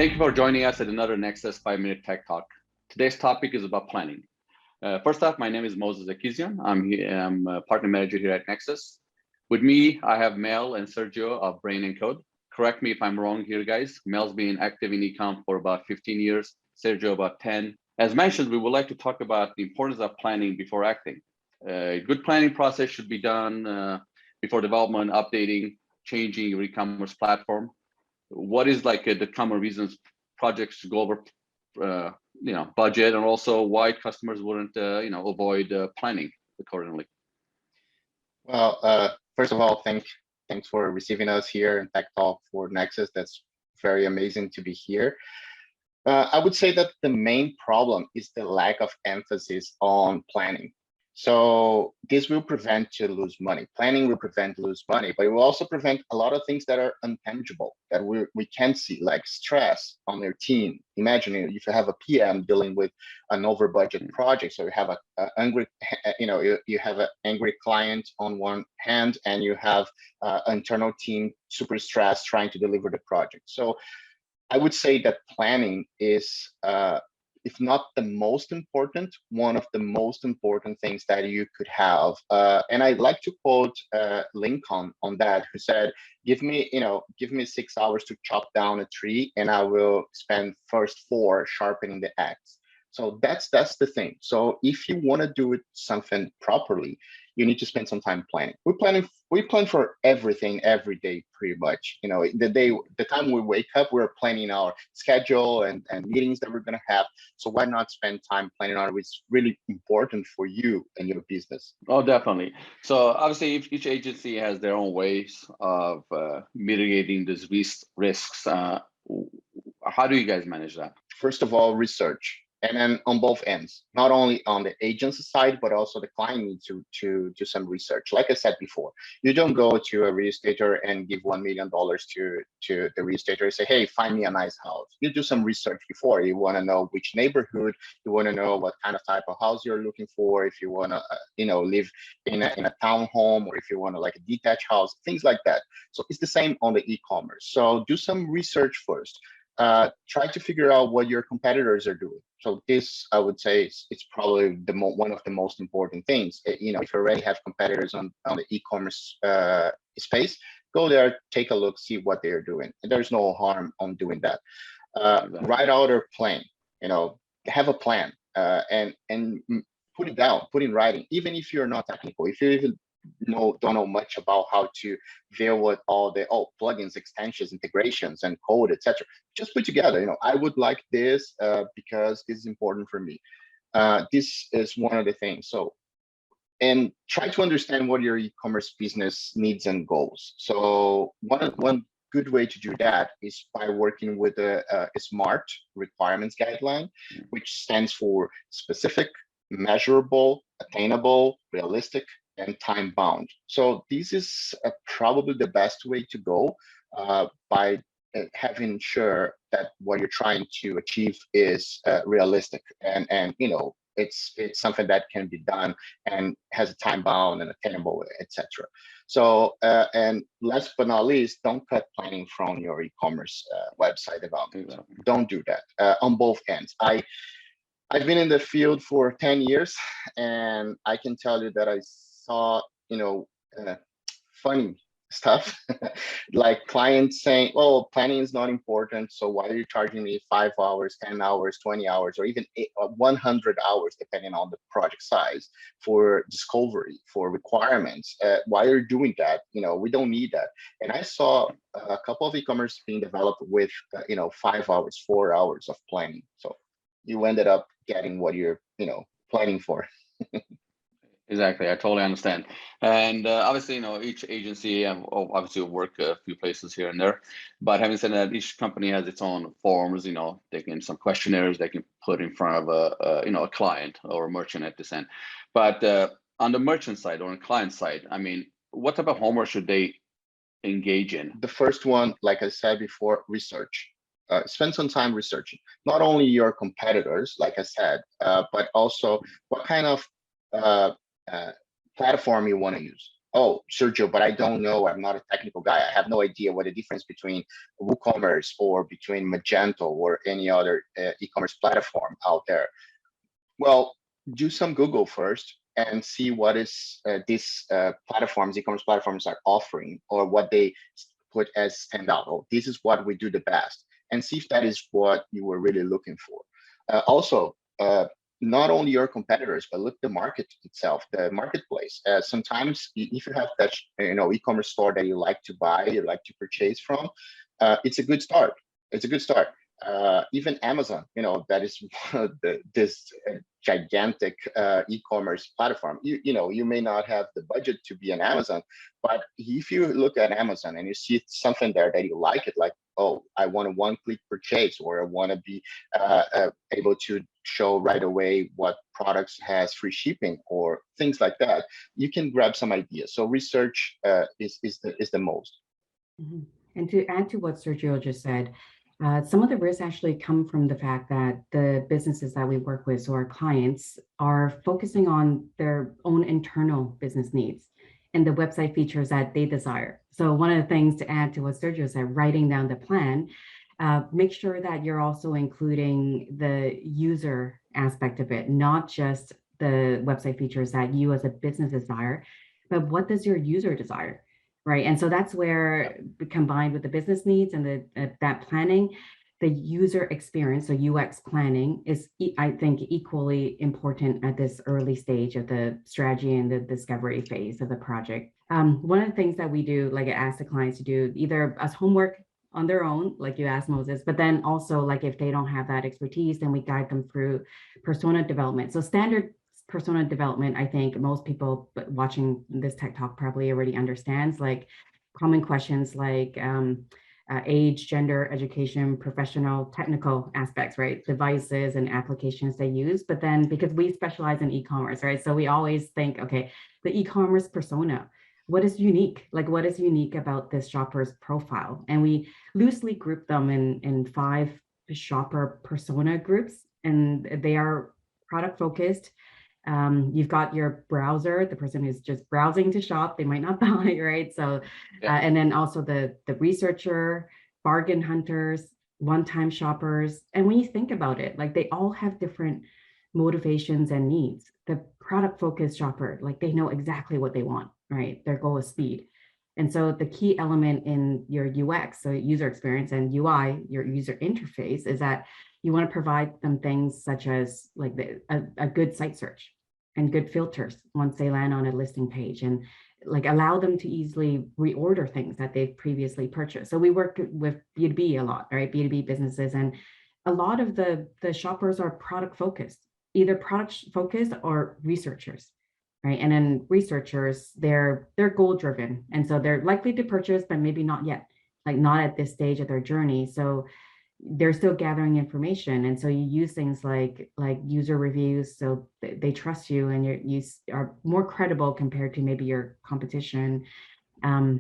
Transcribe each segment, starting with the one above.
Thank you for joining us at another Nexcess 5-Minute Tech Talk. Today's topic is about planning. First off, my name is Akizian. I'm a partner manager here at Nexcess. With me, I have Mel and Sergio of Brain and Code. Correct me if I'm wrong here, guys. Mel's been active in ecom for about 15 years, Sergio about 10. As mentioned, we would like to talk about the importance of planning before acting. A good planning process should be done before development, updating, changing your e-commerce platform. What is like the common reasons projects go over budget, and also why customers wouldn't avoid planning accordingly? Well, first of all, thanks for receiving us here in Tech Talk for Nexcess. That's very amazing to be here. I would say that the main problem is the lack of emphasis on planning. So this will prevent you to lose money. Planning will prevent lose money, but it will also prevent a lot of things that are intangible that we can't see, like stress on your team. Imagine if you have a PM dealing with an over budget project, so you have a angry, you have an angry client on one hand, and you have an internal team super stressed trying to deliver the project. So I would say that planning is, if not the most important, one of the most important things that you could have. And I'd like to quote Lincoln on that, who said, give me 6 hours to chop down a tree, and I will spend first 4 sharpening the axe. So that's the thing. So if you want to do something properly, you need to spend some time planning. We plan for everything every day, pretty much. The time we wake up, we're planning our schedule and meetings that we're going to have. So why not spend time planning on what's really important for you and your business? Oh, definitely. So obviously, each agency has their own ways of mitigating these risks. How do you guys manage that? First of all, research. And then on both ends, not only on the agency side, but also the client needs to do some research. Like I said before, you don't go to a real estater and give $1 million to the real estater and say, hey, find me a nice house. You do some research before. You want to know which neighborhood, you want to know what kind of type of house you're looking for, if you want to live in a townhome, or if you want to like a detached house, things like that. So it's the same on the e-commerce. So do some research first. Try to figure out what your competitors are doing. So this, I would say, it's probably one of the most important things. If you already have competitors on the e-commerce space, go there, take a look, see what they're doing. And there's no harm on doing that. Write out a plan. Have a plan and put it down, put in writing. Even if you're not technical, if you even don't know much about how to deal with all the plugins, extensions, integrations, and code, etc. Just put together, I would like this because it's important for me. This is one of the things. So, and try to understand what your e-commerce business needs and goals. So one good way to do that is by working with a S.M.A.R.T requirements guideline, which stands for specific, measurable, attainable, realistic, and time bound. So this is probably the best way to go by having sure that what you're trying to achieve is realistic and it's something that can be done and has a time bound and attainable, etc. So and last but not least, don't cut planning from your e-commerce website development. Exactly. Don't do that on both ends. I've been in the field for 10 years, and I can tell you that I saw, funny stuff, like clients saying, "Oh, planning is not important, so why are you charging me 5 hours, 10 hours, 20 hours, or even 100 hours, depending on the project size, for discovery, for requirements? Why are you doing that? We don't need that." And I saw a couple of e-commerce being developed with, 5 hours, 4 hours of planning. So you ended up getting what you're, planning for. Exactly, I totally understand. And obviously, each agency obviously work a few places here and there. But having said that, each company has its own forms. They can some questionnaires they can put in front of a client or a merchant at this end. But on the merchant side or on the client side, I mean, what type of homework should they engage in? The first one, like I said before, research. Spend some time researching not only your competitors, like I said, but also what kind of platform you want to use. oh, Sergio, but I don't know. I'm not a technical guy. I have no idea what the difference between WooCommerce or between Magento or any other e-commerce platform out there. Well, do some Google first and see what is these platforms, e-commerce platforms are offering, or what they put as standout. Oh, this is what we do the best, and see if that is what you were really looking for. Also, not only your competitors, but look the market itself, the marketplace. Sometimes, if you have that, e-commerce store that you like to buy, you like to purchase from, it's a good start. It's a good start. Even Amazon, that is this gigantic e-commerce platform. You may not have the budget to be an Amazon, but if you look at Amazon and you see something there that you like, it like, oh, I want a one-click purchase, or I want to be able to show right away what products has free shipping or things like that, you can grab some ideas. So research is the most. Mm-hmm. And to add to what Sergio just said, some of the risks actually come from the fact that the businesses that we work with, so our clients, are focusing on their own internal business needs and the website features that they desire. So one of the things, to add to what Sergio said, writing down the plan, make sure that you're also including the user aspect of it, not just the website features that you as a business desire, but what does your user desire? Right. And so that's where, combined with the business needs and that planning, the user experience, so UX planning, is, I think, equally important at this early stage of the strategy and the discovery phase of the project. One of the things that we do, like I ask the clients to do either as homework on their own, like you asked Moses, but then also, like, if they don't have that expertise, then we guide them through persona development. So standard persona development, I think most people watching this tech talk probably already understands, like common questions like age, gender, education, professional, technical aspects, right? Devices and applications they use. But then, because we specialize in e-commerce, right? So we always think, okay, the e-commerce persona, what is unique? Like, what is unique about this shopper's profile? And we loosely group them in 5 shopper persona groups, and they are product focused. You've got your browser, the person who's just browsing to shop, they might not buy, right? So, and then also the researcher, bargain hunters, one-time shoppers. And when you think about it, like, they all have different motivations and needs. The product-focused shopper, like, they know exactly what they want, right? Their goal is speed. And so the key element in your UX, so user experience, and UI, your user interface, is that you want to provide them things such as, like, a good site search and good filters once they land on a listing page, and like allow them to easily reorder things that they've previously purchased. So we work with B2B a lot, right? B2B businesses, and a lot of the shoppers are product focused, either product focused or researchers, right? And then researchers, they're goal driven, and so they're likely to purchase, but maybe not yet, like not at this stage of their journey. So they're still gathering information, and so you use things like user reviews, so they trust you, and you are more credible compared to maybe your competition.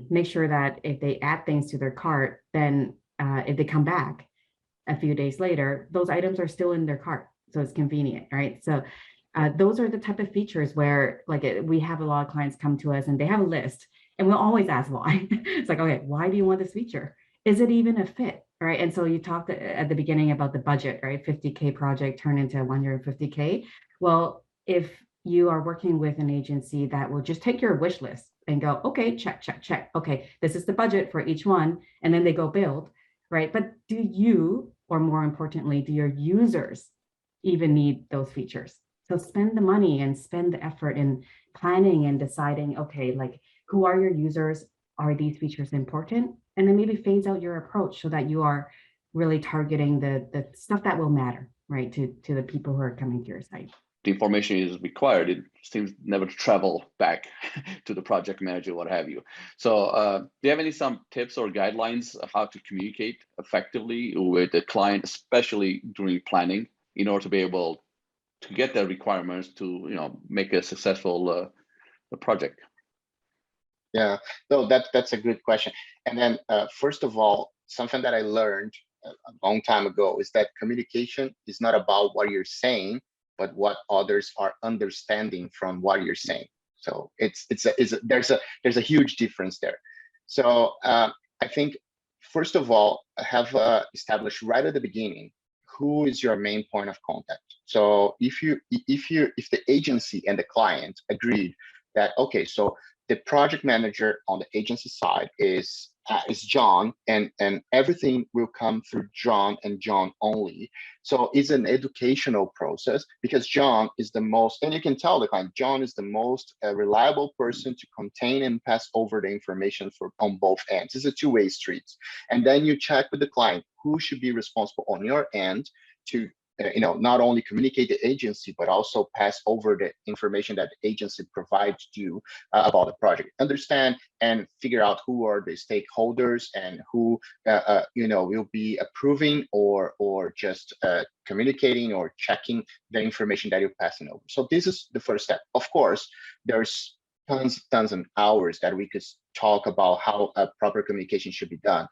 Make sure that if they add things to their cart, then if they come back a few days later, those items are still in their cart, so it's convenient, right? So those are the type of features where, like, we have a lot of clients come to us and they have a list, and we'll always ask why. It's like, okay, why do you want this feature? Is it even a fit? Right. And so you talked at the beginning about the budget, right? 50K project turned into 150K. Well, if you are working with an agency that will just take your wish list and go, okay, check, check, check. Okay, this is the budget for each one. And then they go build, right? But do you, or more importantly, do your users even need those features? So spend the money and spend the effort in planning and deciding, okay, like, who are your users? Are these features important? And then maybe phase out your approach so that you are really targeting the stuff that will matter, right, to the people who are coming to your site. The information is required. It seems never to travel back to the project manager, what have you. So do you have some tips or guidelines of how to communicate effectively with the client, especially during planning, in order to be able to get their requirements to make a successful project? Yeah, no, that's a good question. And then first of all, something that I learned a long time ago is that communication is not about what you're saying, but what others are understanding from what you're saying. So there's a huge difference there. So I think first of all, have established right at the beginning who is your main point of contact. So if the agency and the client agreed that, okay, so the project manager on the agency side is John, and everything will come through John and John only. So it's an educational process, because John is the most, and you can tell the client, John is the most reliable person to contain and pass over the information on both ends. It's a two-way street. And then you check with the client who should be responsible on your end to not only communicate the agency, but also pass over the information that the agency provides you about the project. Understand and figure out who are the stakeholders and who will be approving or just communicating or checking the information that you're passing over. So this is the first step. Of course, there's tons and hours that we could talk about how a proper communication should be done.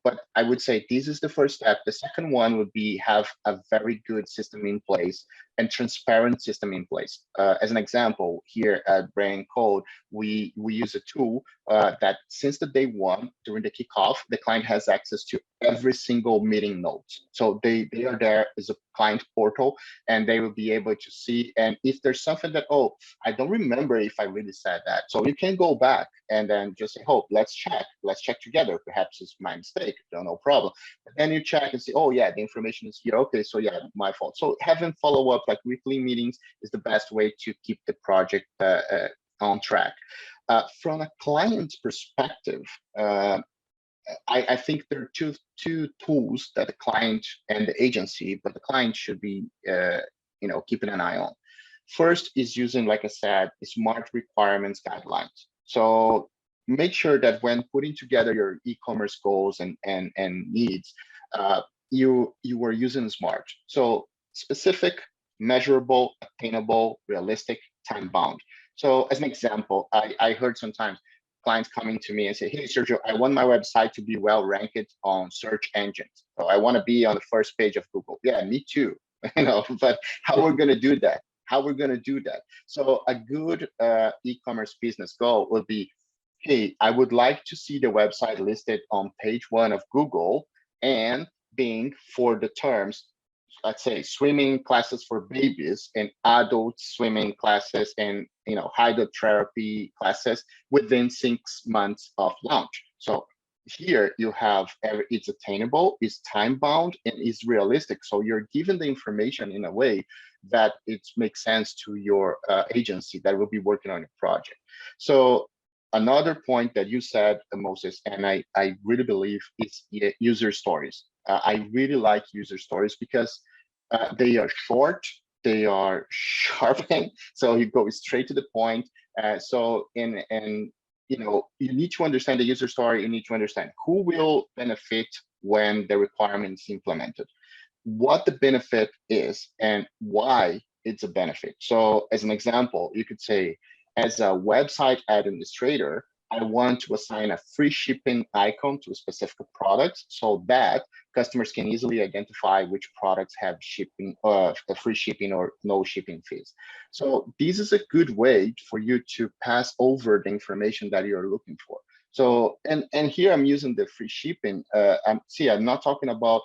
But I would say this is the first step. The second one would be have a very good system in place and transparent system in place. As an example, here at Brain Code, we use a tool that since the day one, during the kickoff, the client has access to every single meeting notes. So they are there as a client portal, and they will be able to see. And if there's something that, oh, I don't remember if I really said that. So you can go back and then just say, oh, let's check together. Perhaps it's my mistake, no problem. But then you check and say, oh yeah, the information is here. Okay, so yeah, my fault. So having follow-up, like weekly meetings, is the best way to keep the project on track. From a client's perspective, I think there are two tools that the client and the agency, but the client should be keeping an eye on. First is using, like I said, S.M.A.R.T requirements guidelines. So make sure that when putting together your e-commerce goals and needs, you are using S.M.A.R.T. So specific, measurable, attainable, realistic, time-bound. So as an example, I heard sometimes clients coming to me and say, hey, Sergio, I want my website to be well ranked on search engines. So I want to be on the first page of Google. Yeah, me too. But how we're going to do that? So a good e-commerce business goal would be, hey, I would like to see the website listed on page 1 of Google and being for the terms, let's say, swimming classes for babies and adult swimming classes and hydrotherapy classes within 6 months of launch. So here you have it's attainable, it's time bound, and it's realistic. So you're given the information in a way that it makes sense to your agency that will be working on your project. So another point that you said, Moses, and I really believe is user stories. I really like user stories because they are short, they are sharpened, so you go straight to the point. You need to understand the user story. You need to understand who will benefit when the requirement is implemented, what the benefit is, and why it's a benefit. So as an example, you could say, as a website administrator, I want to assign a free shipping icon to a specific product so that customers can easily identify which products have shipping, free shipping or no shipping fees. So this is a good way for you to pass over the information that you're looking for. So, and here I'm using the free shipping. I'm not talking about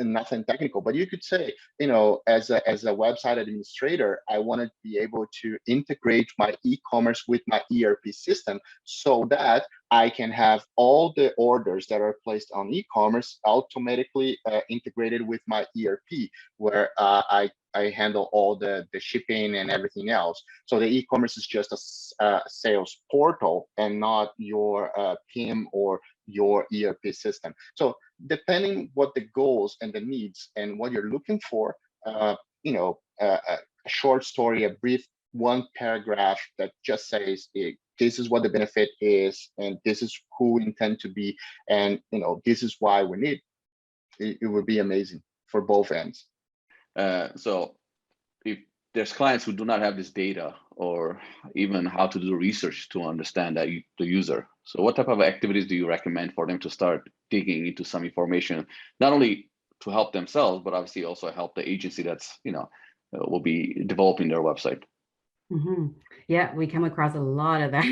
nothing technical, but you could say, as a website administrator, I want to be able to integrate my e-commerce with my ERP system so that I can have all the orders that are placed on e-commerce automatically integrated with my ERP, where I handle all the shipping and everything else. So the e-commerce is just a sales portal and not your PIM or your ERP system. So depending what the goals and the needs and what you're looking for, a short story, a brief one paragraph that just says, this is what the benefit is, and this is who we intend to be, and this is why we need it would be amazing for both ends. So if there's clients who do not have this data or even how to do research to understand that the user, so what type of activities do you recommend for them to start digging into some information, not only to help themselves, but obviously also help the agency that's will be developing their website? Yeah, we come across a lot of that.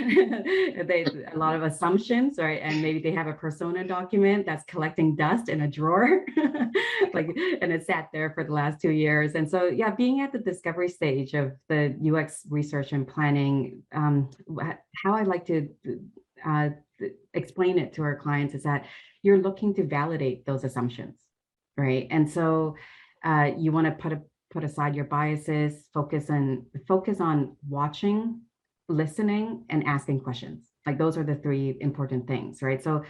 A lot of assumptions, right? And maybe they have a persona document that's collecting dust in a drawer, like, and it sat there for the last 2 years. And so, yeah, being at the discovery stage of the UX research and planning, how I like to uh, explain it to our clients is that you're looking to validate those assumptions, right? And so you want to put aside your biases, focus on watching, listening, and asking questions. Like those are the three important things, right? So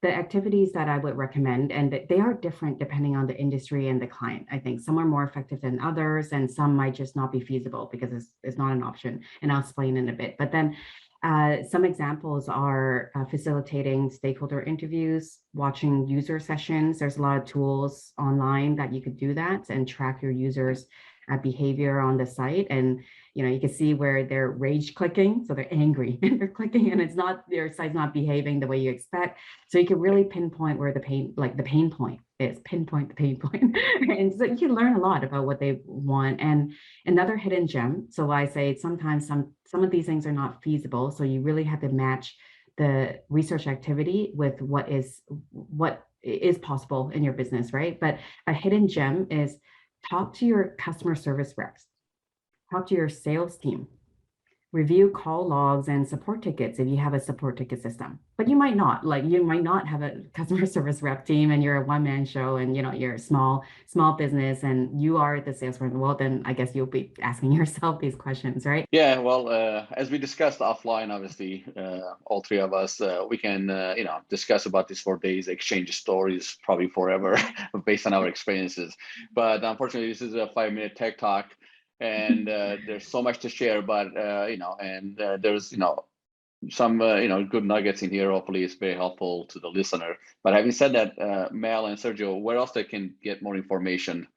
the activities that I would recommend, and they are different depending on the industry and the client. I think some are more effective than others, and some might just not be feasible because it's not an option. And I'll explain in a bit. But then some examples are facilitating stakeholder interviews, watching user sessions. There's a lot of tools online that you could do that and track your users' behavior on the site. And you can see where they're rage clicking, so they're angry and they're clicking, and it's not, their site's not behaving the way you expect. So you can really pinpoint where the pain point is, pinpoint the pain point. And so you can learn a lot about what they want. And another hidden gem, so I say sometimes some of these things are not feasible, so you really have to match the research activity with what is possible in your business, right? But a hidden gem is talk to your customer service reps, talk to your sales team, review call logs and support tickets if you have a support ticket system. But you might not have a customer service rep team and you're a one-man show and you're a small business and you are the salesperson. Well, then I guess you'll be asking yourself these questions, right? Yeah, well, as we discussed offline, obviously, all three of us, we can discuss about this for days, exchange stories probably forever based on our experiences. But unfortunately, this is a 5-minute tech talk. And there's so much to share, but there's some good nuggets in here. Hopefully, it's very helpful to the listener. But having said that, Mel and Sergio, where else they can get more information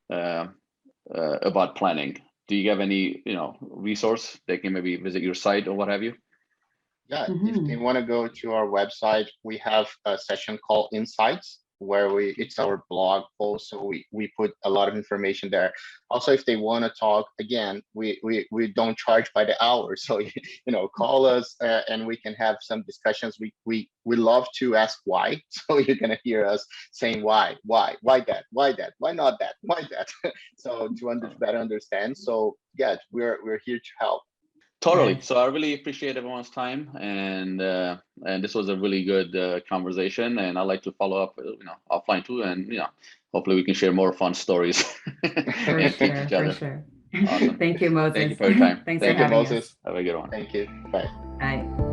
about planning? Do you have any resource they can maybe visit your site or what have you? Yeah, if they want to go to our website, we have a section called Insights, where it's our blog post, so we put a lot of information there. Also, if they want to talk, again, we don't charge by the hour, so call us and we can have some discussions. We love to ask why, so you're gonna hear us saying why that, why not that, why that. So to better understand. So yeah, we're here to help. Totally. So I really appreciate everyone's time, and this was a really good conversation. And I'd like to follow up, offline too, and hopefully we can share more fun stories. For sure. Awesome. Thank you, Moses. Thank you for your time. Thanks Thank for you, having Moses. us. Have a good one. Thank you. Bye. Bye.